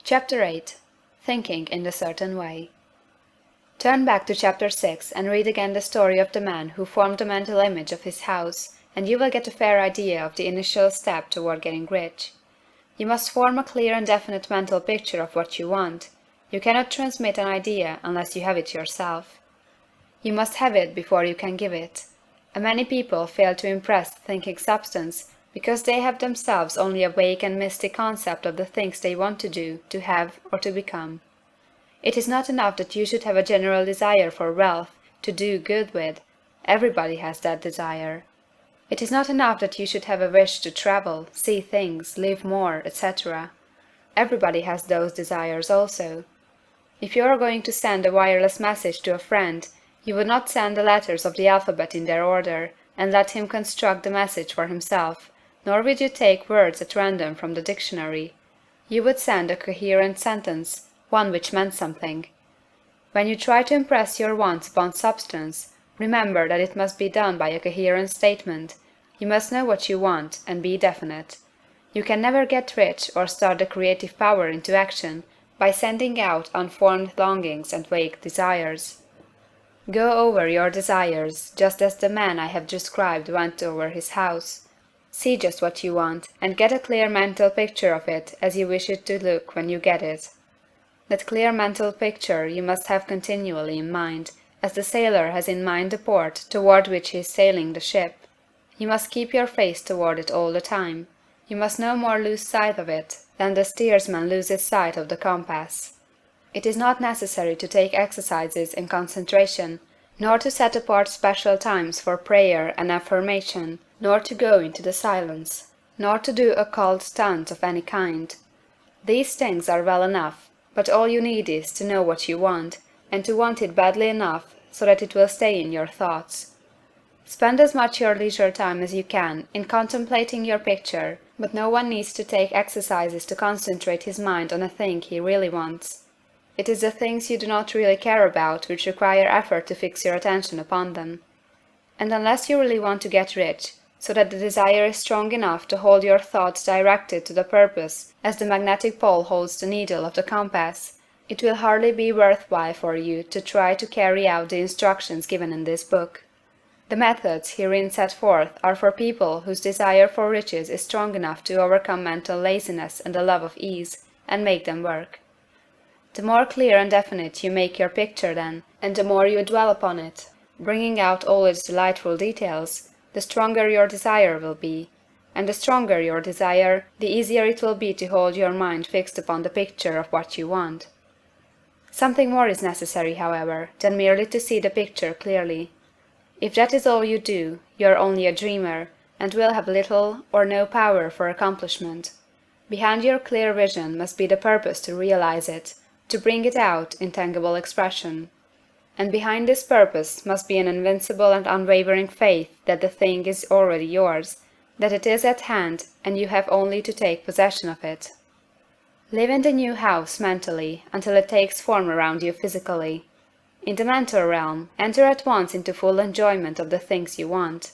Chapter 8. Thinking in the Certain Way. Turn back to Chapter 6 and read again the story of the man who formed the mental image of his house, and you will get a fair idea of the initial step toward getting rich. You must form a clear and definite mental picture of what you want. You cannot transmit an idea unless you have it yourself. You must have it before you can give it. Many people fail to impress thinking substance because they have themselves only a vague and misty concept of the things they want to do, to have, or to become. It is not enough that you should have a general desire for wealth, to do good with. Everybody has that desire. It is not enough that you should have a wish to travel, see things, live more, etc. Everybody has those desires also. If you are going to send a wireless message to a friend, you would not send the letters of the alphabet in their order, and let him construct the message for himself, nor would you take words at random from the dictionary. You would send a coherent sentence, one which meant something. When you try to impress your wants upon substance, remember that it must be done by a coherent statement. You must know what you want, and be definite. You can never get rich or start the creative power into action by sending out unformed longings and vague desires. Go over your desires, just as the man I have described went over his house. See just what you want, and get a clear mental picture of it as you wish it to look when you get it. That clear mental picture you must have continually in mind, as the sailor has in mind the port toward which he is sailing the ship. You must keep your face toward it all the time. You must no more lose sight of it than the steersman loses sight of the compass. It is not necessary to take exercises in concentration, nor to set apart special times for prayer and affirmation, nor to go into the silence, nor to do occult stunts of any kind. These things are well enough, but all you need is to know what you want, and to want it badly enough so that it will stay in your thoughts. Spend as much your leisure time as you can in contemplating your picture, but no one needs to take exercises to concentrate his mind on a thing he really wants. It is the things you do not really care about which require effort to fix your attention upon them. And unless you really want to get rich, so that the desire is strong enough to hold your thoughts directed to the purpose as the magnetic pole holds the needle of the compass, it will hardly be worthwhile for you to try to carry out the instructions given in this book. The methods herein set forth are for people whose desire for riches is strong enough to overcome mental laziness and the love of ease, and make them work. The more clear and definite you make your picture then, and the more you dwell upon it, bringing out all its delightful details, the stronger your desire will be, and the stronger your desire, the easier it will be to hold your mind fixed upon the picture of what you want. Something more is necessary, however, than merely to see the picture clearly. If that is all you do, you are only a dreamer, and will have little or no power for accomplishment. Behind your clear vision must be the purpose to realize it, to bring it out in tangible expression. And behind this purpose must be an invincible and unwavering faith that the thing is already yours, that it is at hand, and you have only to take possession of it. Live in the new house mentally until it takes form around you physically. In the mental realm, enter at once into full enjoyment of the things you want.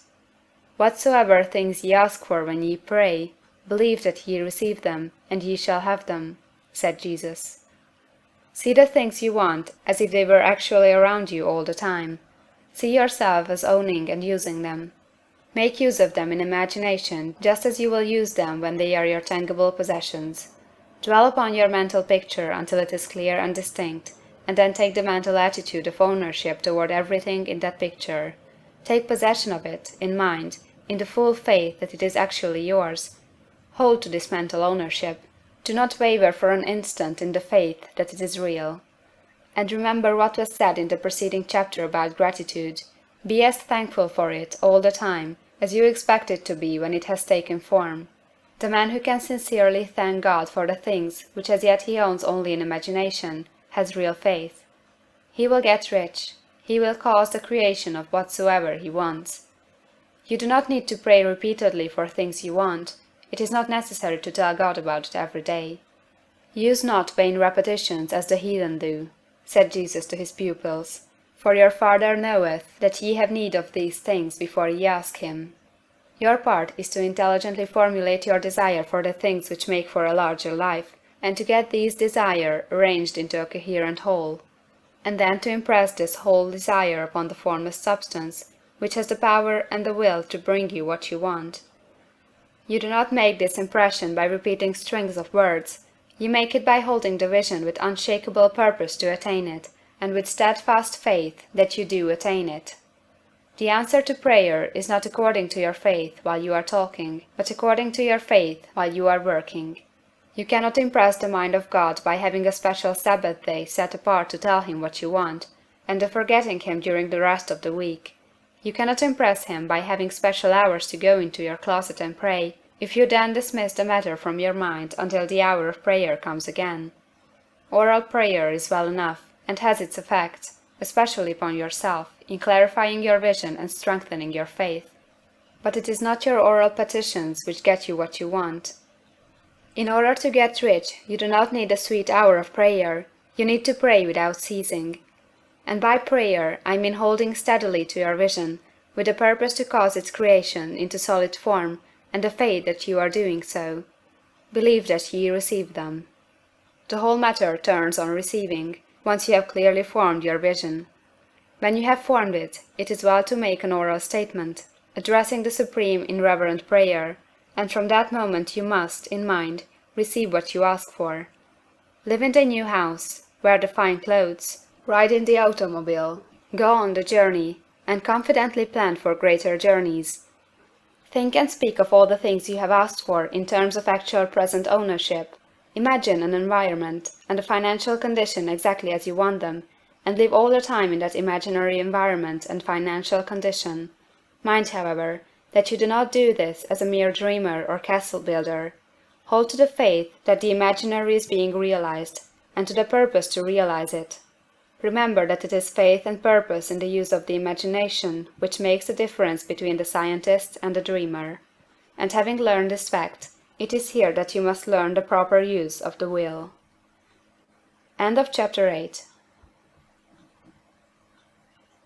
Whatsoever things ye ask for when ye pray, believe that ye receive them, and ye shall have them, said Jesus. See the things you want as if they were actually around you all the time. See yourself as owning and using them. Make use of them in imagination just as you will use them when they are your tangible possessions. Dwell upon your mental picture until it is clear and distinct, and then take the mental attitude of ownership toward everything in that picture. Take possession of it, in mind, in the full faith that it is actually yours. Hold to this mental ownership. Do not waver for an instant in the faith that it is real. And remember what was said in the preceding chapter about gratitude. Be as thankful for it all the time as you expect it to be when it has taken form. The man who can sincerely thank God for the things which as yet he owns only in imagination has real faith. He will get rich. He will cause the creation of whatsoever he wants. You do not need to pray repeatedly for things you want. It is not necessary to tell God about it every day. Use not vain repetitions as the heathen do, said Jesus to his pupils, for your Father knoweth that ye have need of these things before ye ask him. Your part is to intelligently formulate your desire for the things which make for a larger life, and to get these desires arranged into a coherent whole, and then to impress this whole desire upon the formless substance, which has the power and the will to bring you what you want. You do not make this impression by repeating strings of words, you make it by holding the vision with unshakable purpose to attain it, and with steadfast faith that you do attain it. The answer to prayer is not according to your faith while you are talking, but according to your faith while you are working. You cannot impress the mind of God by having a special Sabbath day set apart to tell him what you want, and of forgetting him during the rest of the week. You cannot impress him by having special hours to go into your closet and pray, if you then dismiss the matter from your mind until the hour of prayer comes again. Oral prayer is well enough, and has its effect, especially upon yourself, in clarifying your vision and strengthening your faith. But it is not your oral petitions which get you what you want. In order to get rich, you do not need a sweet hour of prayer, you need to pray without ceasing. And by prayer I mean holding steadily to your vision, with the purpose to cause its creation into solid form, and the faith that you are doing so. Believe that ye receive them. The whole matter turns on receiving, once you have clearly formed your vision. When you have formed it, it is well to make an oral statement, addressing the Supreme in reverent prayer, and from that moment you must, in mind, receive what you ask for. Live in the new house, wear the fine clothes, ride in the automobile, go on the journey, and confidently plan for greater journeys. Think and speak of all the things you have asked for in terms of actual present ownership. Imagine an environment and a financial condition exactly as you want them, and live all the time in that imaginary environment and financial condition. Mind, however, that you do not do this as a mere dreamer or castle builder. Hold to the faith that the imaginary is being realized, and to the purpose to realize it. Remember that it is faith and purpose in the use of the imagination which makes the difference between the scientist and the dreamer. And having learned this fact, it is here that you must learn the proper use of the will. End of chapter 8.